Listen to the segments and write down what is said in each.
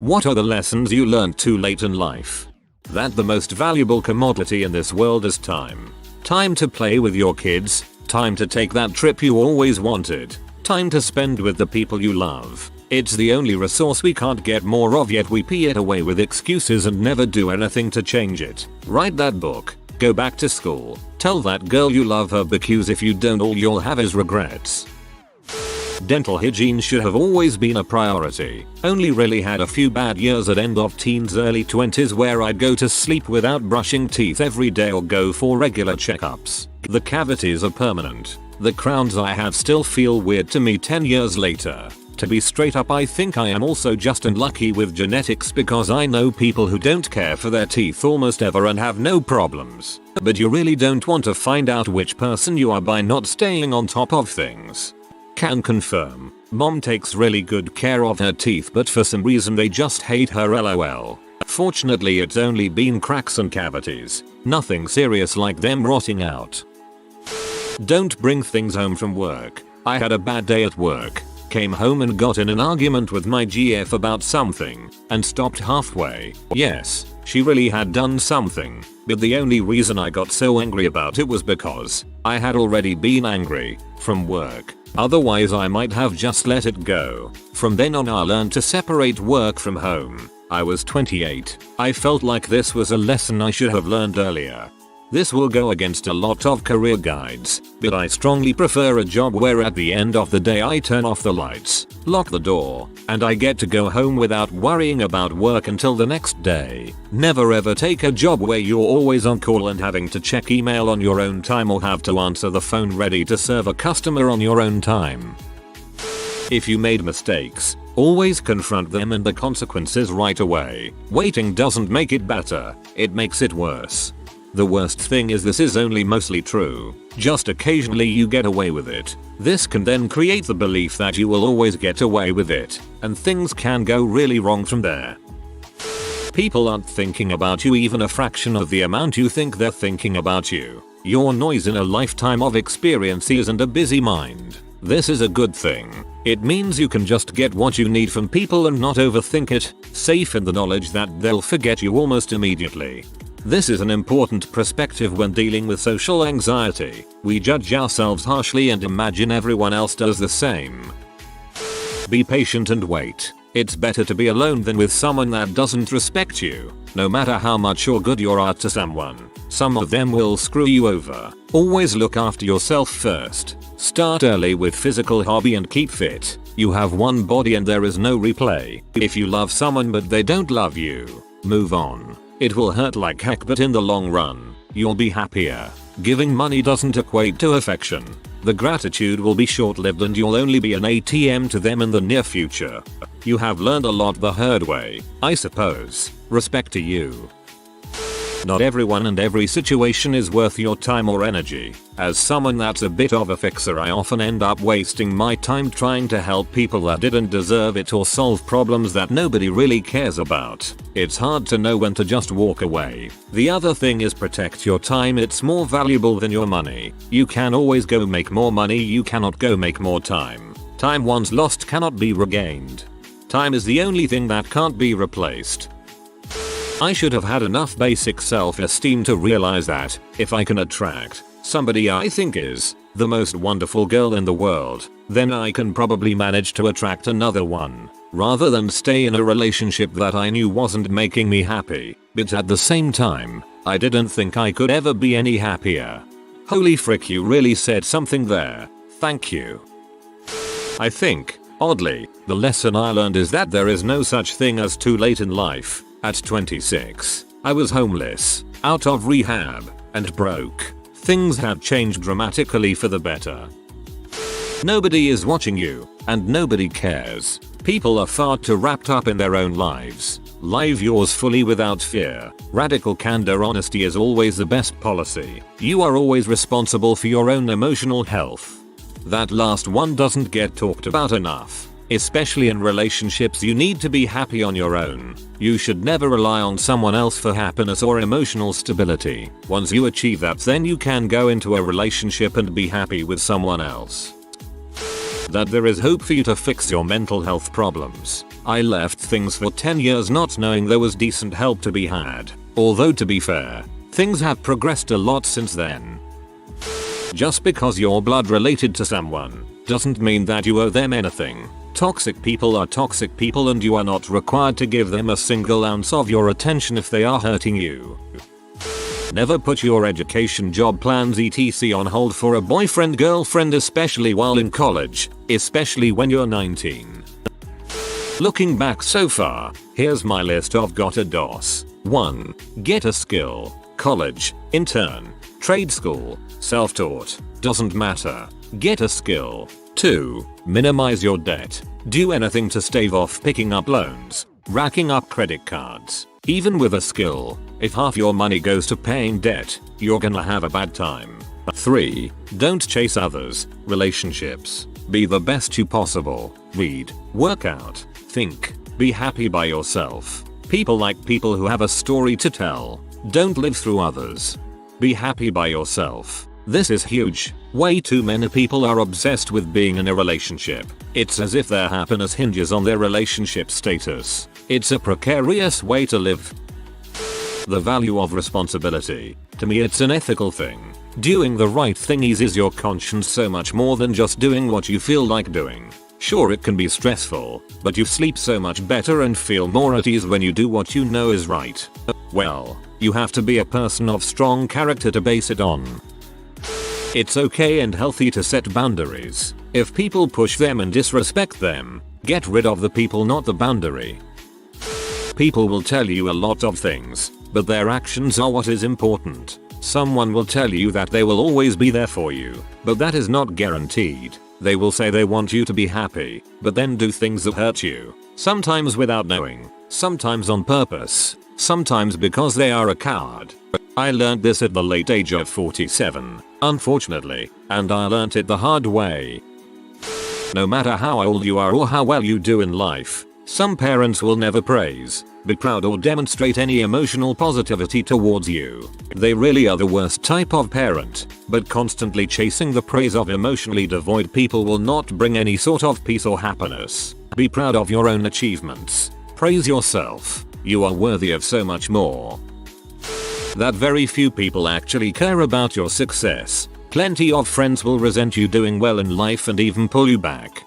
What are the lessons you learned too late in life? That the most valuable commodity in this world is time. Time to play with your kids, time to take that trip you always wanted, time to spend with the people you love. It's the only resource we can't get more of, yet we pee it away with excuses and never do anything to change it. Write that book. Go back to school. Tell that girl you love her, because if you don't, all you'll have is regrets. Dental hygiene should have always been a priority. Only really had a few bad years at end of teens, early 20s where I'd go to sleep without brushing teeth every day or go for regular checkups. The cavities are permanent. The crowns I have still feel weird to me 10 years later. To be straight up, I think I am also just unlucky with genetics, because I know people who don't care for their teeth almost ever and have no problems. But you really don't want to find out which person you are by not staying on top of things. Can confirm. Mom takes really good care of her teeth, but for some reason they just hate her, lol. Fortunately it's only been cracks and cavities. Nothing serious like them rotting out. Don't bring things home from work. I had a bad day at work. Came home and got in an argument with my GF about something, and stopped halfway. Yes, she really had done something, but the only reason I got so angry about it was because I had already been angry from work. Otherwise I might have just let it go. From then on I learned to separate work from home. I was 28. I felt like this was a lesson I should have learned earlier. This will go against a lot of career guides, but I strongly prefer a job where at the end of the day I turn off the lights, lock the door, and I get to go home without worrying about work until the next day. Never ever take a job where you're always on call and having to check email on your own time, or have to answer the phone ready to serve a customer on your own time. If you made mistakes, always confront them and the consequences right away. Waiting doesn't make it better, it makes it worse. The worst thing is this is only mostly true. Just occasionally you get away with it. This can then create the belief that you will always get away with it, and things can go really wrong from there. People aren't thinking about you even a fraction of the amount you think they're thinking about you. Your noise in a lifetime of experiences and a busy mind. This is a good thing. It means you can just get what you need from people and not overthink it, safe in the knowledge that they'll forget you almost immediately. This is an important perspective when dealing with social anxiety. We judge ourselves harshly and imagine everyone else does the same. Be patient and wait. It's better to be alone than with someone that doesn't respect you. No matter how much or good you are to someone, some of them will screw you over. Always look after yourself first. Start early with physical hobby and keep fit. You have one body and there is no replay. If you love someone but they don't love you, move on. It will hurt like heck, but in the long run, you'll be happier. Giving money doesn't equate to affection. The gratitude will be short-lived and you'll only be an ATM to them in the near future. You have learned a lot the hard way, I suppose. Respect to you. Not everyone and every situation is worth your time or energy. As someone that's a bit of a fixer, I often end up wasting my time trying to help people that didn't deserve it or solve problems that nobody really cares about. It's hard to know when to just walk away. The other thing is protect your time. It's more valuable than your money. You can always go make more money, you cannot go make more time. Time once lost cannot be regained. Time is the only thing that can't be replaced. I should have had enough basic self-esteem to realize that if I can attract somebody I think is the most wonderful girl in the world, then I can probably manage to attract another one, rather than stay in a relationship that I knew wasn't making me happy, but at the same time, I didn't think I could ever be any happier. Holy frick, you really said something there. Thank you. I think, oddly, the lesson I learned is that there is no such thing as too late in life. At 26, I was homeless, out of rehab, and broke. Things have changed dramatically for the better. Nobody is watching you, and nobody cares. People are far too wrapped up in their own lives. Live yours fully without fear. Radical candor. Honesty is always the best policy. You are always responsible for your own emotional health. That last one doesn't get talked about enough. Especially in relationships, you need to be happy on your own. You should never rely on someone else for happiness or emotional stability. Once you achieve that, then you can go into a relationship and be happy with someone else. That there is hope for you to fix your mental health problems. I left things for 10 years not knowing there was decent help to be had. Although to be fair, things have progressed a lot since then. Just because you're blood related to someone doesn't mean that you owe them anything. Toxic people are toxic people and you are not required to give them a single ounce of your attention if they are hurting you. Never put your education, job plans etc. on hold for a boyfriend, girlfriend, especially while in college, especially when you're 19. Looking back so far, here's my list of gotta dos. 1. Get a skill. College, intern, trade school, self-taught, doesn't matter. Get a skill. 2. Minimize your debt. Do anything to stave off picking up loans, racking up credit cards. Even with a skill, if half your money goes to paying debt, you're gonna have a bad time. 3. Don't chase others, relationships. Be the best you possible. Read, work out, think, be happy by yourself. People like people who have a story to tell. Don't live through others. Be happy by yourself. This is huge. Way too many people are obsessed with being in a relationship. It's as if their happiness hinges on their relationship status. It's a precarious way to live. The value of responsibility. To me, it's an ethical thing. Doing the right thing eases your conscience so much more than just doing what you feel like doing. Sure, it can be stressful, but you sleep so much better and feel more at ease when you do what you know is right. Well, you have to be a person of strong character to base it on. It's okay and healthy to set boundaries. If people push them and disrespect them, get rid of the people, not the boundary. People will tell you a lot of things, but their actions are what is important. Someone will tell you that they will always be there for you, but that is not guaranteed. They will say they want you to be happy, but then do things that hurt you. Sometimes without knowing, sometimes on purpose, sometimes because they are a coward. I learned this at the late age of 47, unfortunately, and I learned it the hard way. No matter how old you are or how well you do in life, some parents will never praise, be proud or demonstrate any emotional positivity towards you. They really are the worst type of parent, but constantly chasing the praise of emotionally devoid people will not bring any sort of peace or happiness. Be proud of your own achievements. Praise yourself. You are worthy of so much more. That very few people actually care about your success. Plenty of friends will resent you doing well in life and even pull you back.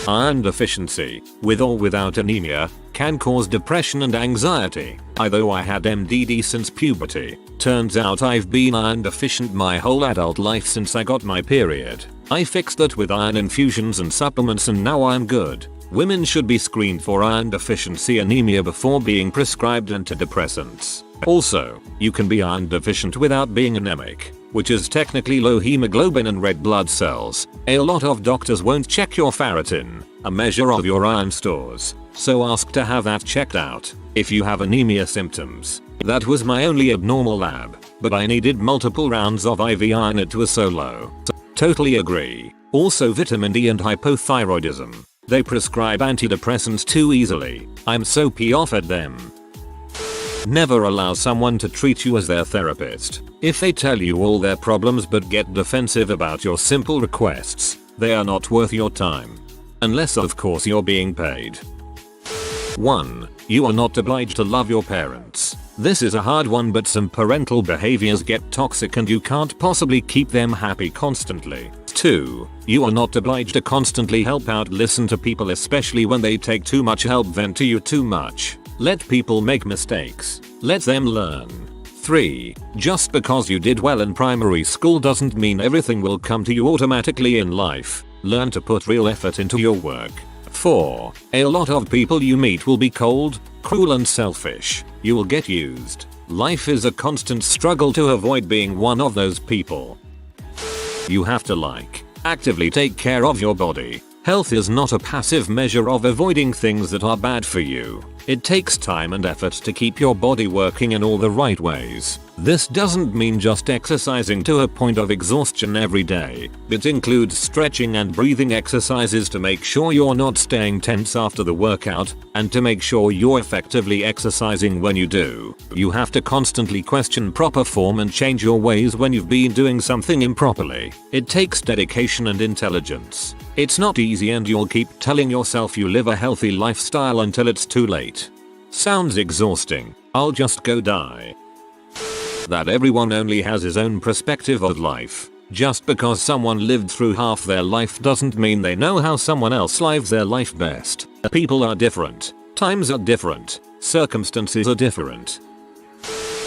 Iron deficiency, with or without anemia, can cause depression and anxiety. Although I had MDD since puberty, turns out I've been iron deficient my whole adult life since I got my period. I fixed that with iron infusions and supplements and now I'm good. Women should be screened for iron deficiency anemia before being prescribed antidepressants. Also, you can be iron deficient without being anemic, which is technically low hemoglobin and red blood cells. A lot of doctors won't check your ferritin, a measure of your iron stores, so ask to have that checked out if you have anemia symptoms. That was my only abnormal lab, but I needed multiple rounds of IV iron, it was so low. Totally agree. Also vitamin D and hypothyroidism. They prescribe antidepressants too easily. I'm so pissed off at them. Never allow someone to treat you as their therapist. If they tell you all their problems but get defensive about your simple requests, they are not worth your time. Unless of course you're being paid. 1. You are not obliged to love your parents. This is a hard one, but some parental behaviors get toxic and you can't possibly keep them happy constantly. 2. You are not obliged to constantly help out, listen to people, especially when they take too much help, vent to you too much. Let people make mistakes. Let them learn. 3. Just because you did well in primary school doesn't mean everything will come to you automatically in life. Learn to put real effort into your work. 4. A lot of people you meet will be cold, cruel and selfish. You will get used. Life is a constant struggle to avoid being one of those people. You have to actively take care of your body. Health is not a passive measure of avoiding things that are bad for you. It takes time and effort to keep your body working in all the right ways. This doesn't mean just exercising to a point of exhaustion every day. It includes stretching and breathing exercises to make sure you're not staying tense after the workout, and to make sure you're effectively exercising when you do. You have to constantly question proper form and change your ways when you've been doing something improperly. It takes dedication and intelligence. It's not easy, and you'll keep telling yourself you live a healthy lifestyle until it's too late. Sounds exhausting. I'll just go die. That everyone only has his own perspective of life. Just because someone lived through half their life doesn't mean they know how someone else lives their life best. People are different. Times are different. Circumstances are different.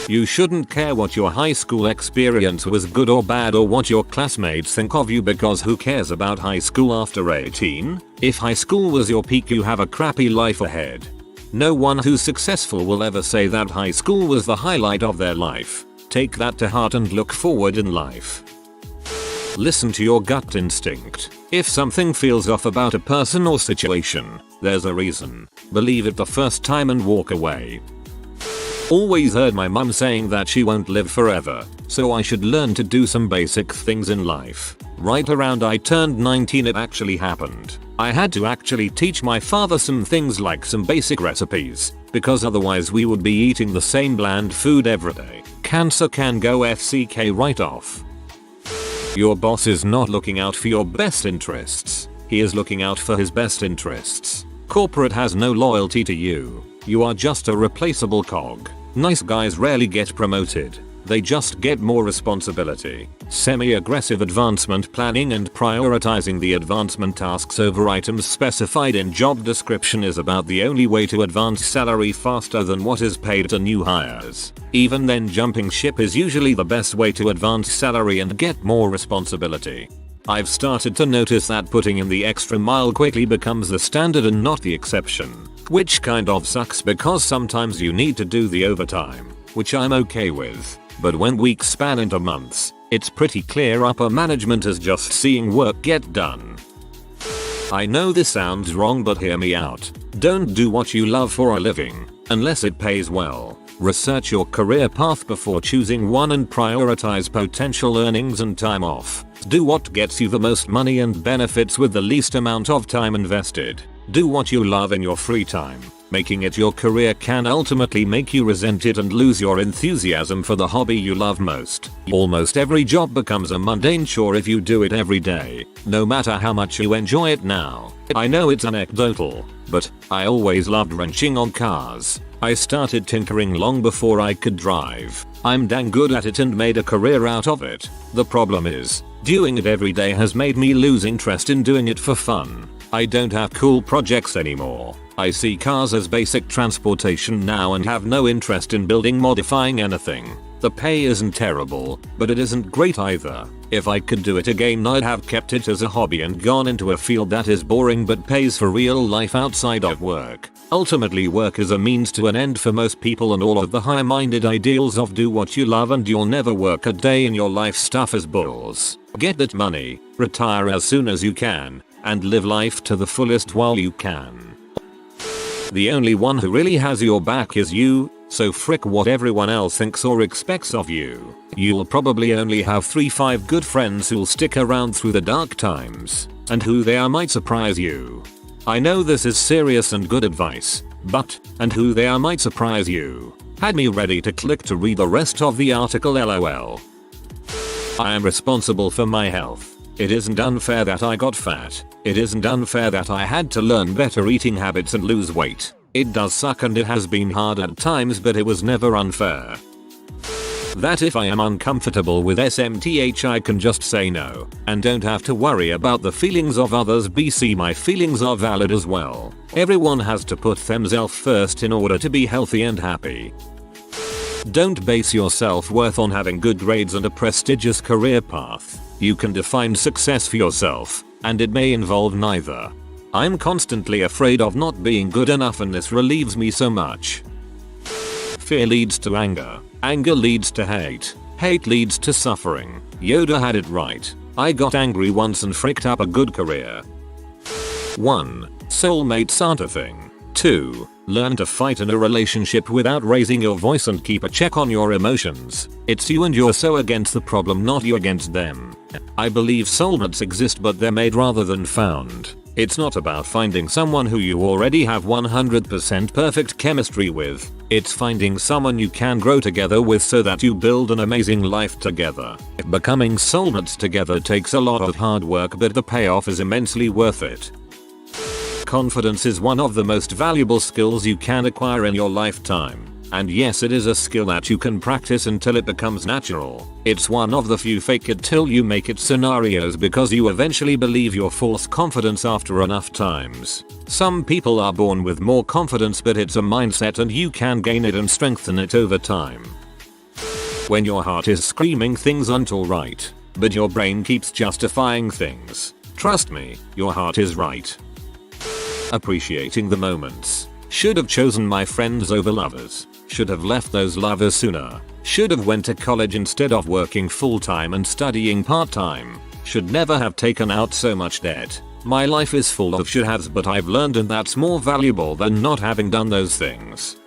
You shouldn't care what your high school experience was, good or bad, or what your classmates think of you, because who cares about high school after 18? If high school was your peak, you have a crappy life ahead. No one who's successful will ever say that high school was the highlight of their life. Take that to heart and look forward in life. Listen to your gut instinct. If something feels off about a person or situation, there's a reason. Believe it the first time and walk away. Always heard my mum saying that she won't live forever, so I should learn to do some basic things in life. Right around I turned 19, it actually happened. I had to actually teach my father some things, like some basic recipes, because otherwise we would be eating the same bland food every day. Cancer can go FCK right off. Your boss is not looking out for your best interests. He is looking out for his best interests. Corporate has no loyalty to you. You are just a replaceable cog. Nice guys rarely get promoted. They just get more responsibility. Semi-aggressive advancement planning and prioritizing the advancement tasks over items specified in job description is about the only way to advance salary faster than what is paid to new hires. Even then, jumping ship is usually the best way to advance salary and get more responsibility. I've started to notice that putting in the extra mile quickly becomes the standard and not the exception. Which kind of sucks, because sometimes you need to do the overtime, which I'm okay with. But when weeks span into months, it's pretty clear upper management is just seeing work get done. I know this sounds wrong, but hear me out. Don't do what you love for a living, unless it pays well. Research your career path before choosing one and prioritize potential earnings and time off. Do what gets you the most money and benefits with the least amount of time invested. Do what you love in your free time. Making it your career can ultimately make you resent it and lose your enthusiasm for the hobby you love most. Almost every job becomes a mundane chore if you do it every day, no matter how much you enjoy it now. I know it's anecdotal, but I always loved wrenching on cars. I started tinkering long before I could drive. I'm dang good at it and made a career out of it. The problem is, doing it every day has made me lose interest in doing it for fun. I don't have cool projects anymore. I see cars as basic transportation now and have no interest in modifying anything. The pay isn't terrible, but it isn't great either. If I could do it again, I'd have kept it as a hobby and gone into a field that is boring but pays for real life outside of work. Ultimately, work is a means to an end for most people, and all of the high-minded ideals of do what you love and you'll never work a day in your life stuff is bulls. Get that money, retire as soon as you can, and live life to the fullest while you can. The only one who really has your back is you, so frick what everyone else thinks or expects of you. You'll probably only have 3-5 good friends who'll stick around through the dark times, and who they are might surprise you. I know this is serious and good advice, but, and who they are might surprise you, had me ready to click to read the rest of the article, lol. I am responsible for my health. It isn't unfair that I got fat. It isn't unfair that I had to learn better eating habits and lose weight. It does suck and it has been hard at times, but it was never unfair. That if I am uncomfortable with SMTH, I can just say no, and don't have to worry about the feelings of others. BC, my feelings are valid as well. Everyone has to put themselves first in order to be healthy and happy. Don't base your self-worth on having good grades and a prestigious career path. You can define success for yourself, and it may involve neither. I'm constantly afraid of not being good enough, and this relieves me so much. Fear leads to anger. Anger leads to hate. Hate leads to suffering. Yoda had it right. I got angry once and fricked up a good career. 1. Soulmates aren't a thing. 2. Learn to fight in a relationship without raising your voice and keep a check on your emotions. It's you and you're so against the problem, not you against them. I believe soulmates exist, but they're made rather than found. It's not about finding someone who you already have 100% perfect chemistry with. It's finding someone you can grow together with so that you build an amazing life together. Becoming soulmates together takes a lot of hard work, but the payoff is immensely worth it. Confidence is one of the most valuable skills you can acquire in your lifetime. And yes, it is a skill that you can practice until it becomes natural. It's one of the few fake it till you make it scenarios because you eventually believe your false confidence after enough times. Some people are born with more confidence, but it's a mindset and you can gain it and strengthen it over time. When your heart is screaming things aren't alright, but your brain keeps justifying things, trust me, your heart is right. Appreciating the moments. Should have chosen my friends over lovers. Should have left those lovers sooner. Should have went to college instead of working full-time and studying part-time. Should never have taken out so much debt. My life is full of should-haves, but I've learned, and that's more valuable than not having done those things.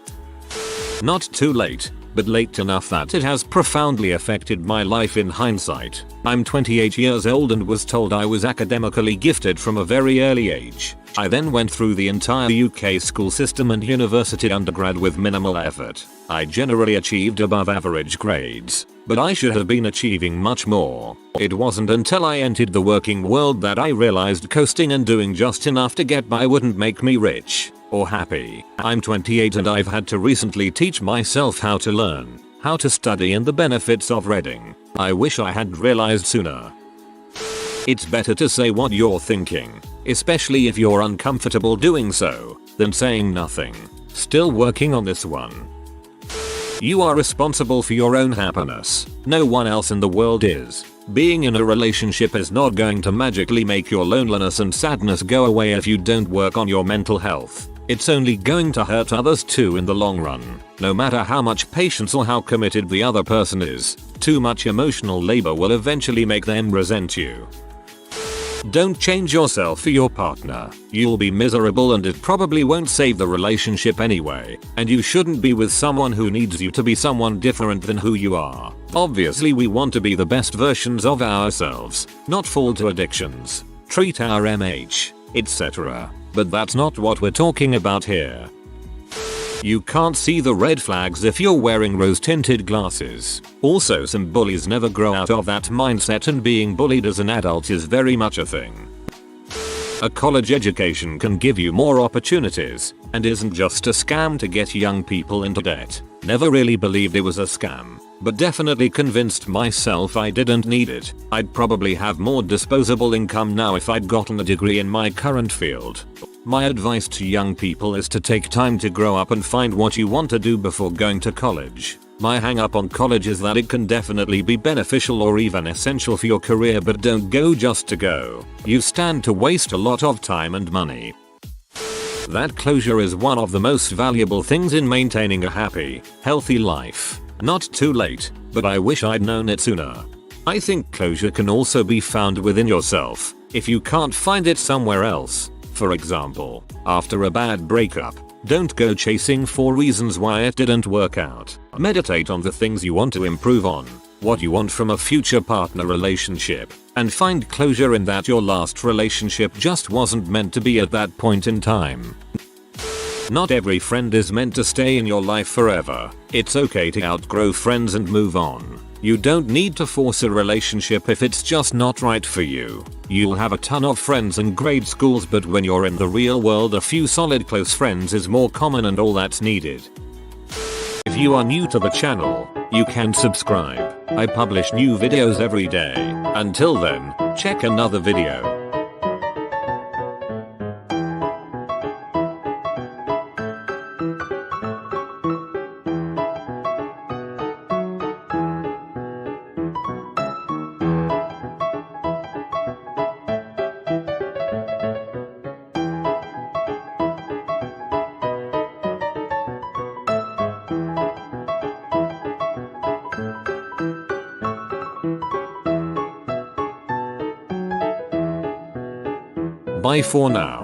Not too late, but late enough that it has profoundly affected my life in hindsight. I'm 28 years old and was told I was academically gifted from a very early age. I then went through the entire UK school system and university undergrad with minimal effort. I generally achieved above average grades, but I should have been achieving much more. It wasn't until I entered the working world that I realized coasting and doing just enough to get by wouldn't make me rich or happy. I'm 28 and I've had to recently teach myself how to learn, how to study, and the benefits of reading. I wish I had realized sooner. It's better to say what you're thinking, especially if you're uncomfortable doing so, than saying nothing. Still working on this one. You are responsible for your own happiness. No one else in the world is. Being in a relationship is not going to magically make your loneliness and sadness go away if you don't work on your mental health. It's only going to hurt others too in the long run. No matter how much patience or how committed the other person is, too much emotional labor will eventually make them resent you. Don't change yourself for your partner. You'll be miserable and it probably won't save the relationship anyway. And you shouldn't be with someone who needs you to be someone different than who you are. Obviously, we want to be the best versions of ourselves, not fall to addictions, treat our MH, etc. But that's not what we're talking about here. You can't see the red flags if you're wearing rose-tinted glasses. Also, some bullies never grow out of that mindset, and being bullied as an adult is very much a thing. A college education can give you more opportunities, and isn't just a scam to get young people into debt. Never really believed it was a scam, but definitely convinced myself I didn't need it. I'd probably have more disposable income now if I'd gotten a degree in my current field. My advice to young people is to take time to grow up and find what you want to do before going to college. My hang up on college is that it can definitely be beneficial or even essential for your career, but don't go just to go. You stand to waste a lot of time and money. That closure is one of the most valuable things in maintaining a happy, healthy life. Not too late, but I wish I'd known it sooner. I think closure can also be found within yourself, if you can't find it somewhere else. For example, after a bad breakup, don't go chasing for reasons why it didn't work out. Meditate on the things you want to improve on, what you want from a future partner relationship, and find closure in that your last relationship just wasn't meant to be at that point in time. Not every friend is meant to stay in your life forever. It's okay to outgrow friends and move on. You don't need to force a relationship if it's just not right for you. You'll have a ton of friends in grade schools, but when you're in the real world, a few solid close friends is more common and all that's needed. If you are new to the channel, you can subscribe. I publish new videos every day. Until then, check another video. Bye for now.